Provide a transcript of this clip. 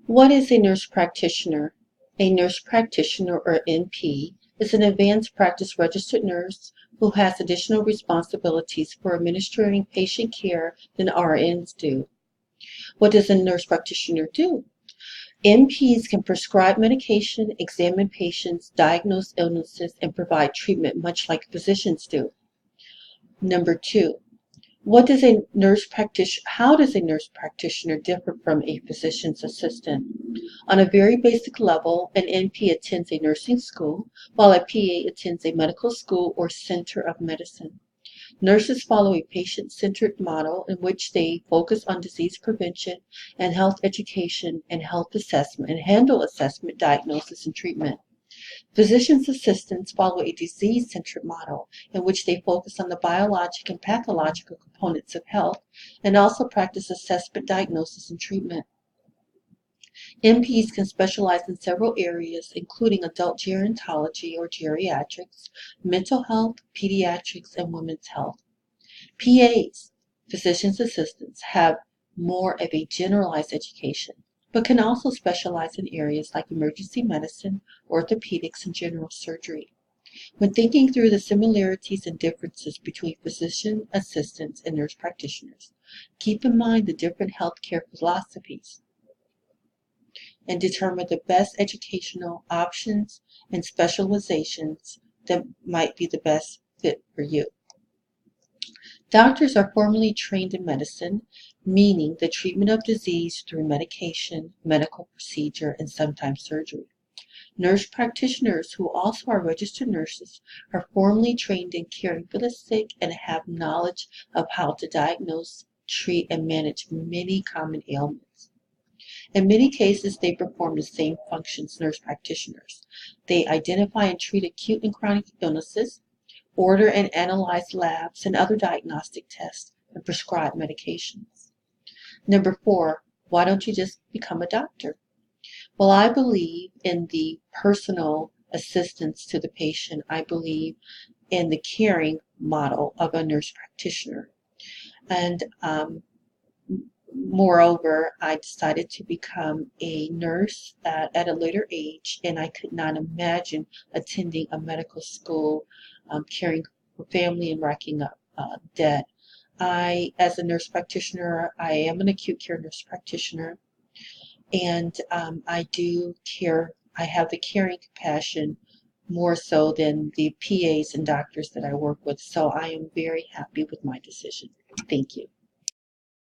What is a nurse practitioner? A nurse practitioner, or NP, is an advanced practice registered nurse who has additional responsibilities for administering patient care than RNs do. What does a nurse practitioner do? NPs can prescribe medication, examine patients, diagnose illnesses, and provide treatment much like physicians do. Number two, how does a nurse practitioner differ from a physician's assistant? On a very basic level, an NP attends a nursing school, while a PA attends a medical school or center of medicine. Nurses follow a patient-centered model in which they focus on disease prevention and health education and health assessment and handle assessment, diagnosis, and treatment. Physician's assistants follow a disease-centered model in which they focus on the biologic and pathological components of health and also practice assessment, diagnosis, and treatment. NPs can specialize in several areas, including adult gerontology or geriatrics, mental health, pediatrics, and women's health. PAs, physician's assistants, have more of a generalized education, but can also specialize in areas like emergency medicine, orthopedics, and general surgery. When thinking through the similarities and differences between physician assistants and nurse practitioners, keep in mind the different healthcare philosophies and determine the best educational options and specializations that might be the best fit for you. Doctors are formally trained in medicine, meaning the treatment of disease through medication, medical procedure, and sometimes surgery. Nurse practitioners, who also are registered nurses, are formally trained in caring for the sick and have knowledge of how to diagnose, treat, and manage many common ailments. In many cases, they perform the same functions nurse practitioners. They identify and treat acute and chronic illnesses, order and analyze labs and other diagnostic tests, and prescribe medications. Number four, why don't you just become a doctor? Well, I believe in the personal assistance to the patient. I believe in the caring model of a nurse practitioner. And moreover, I decided to become a nurse at a later age, and I could not imagine attending a medical school, caring for family and racking up debt. As a nurse practitioner, I am an acute care nurse practitioner, and I do care. I have the caring compassion more so than the PAs and doctors that I work with. So I am very happy with my decision. Thank you.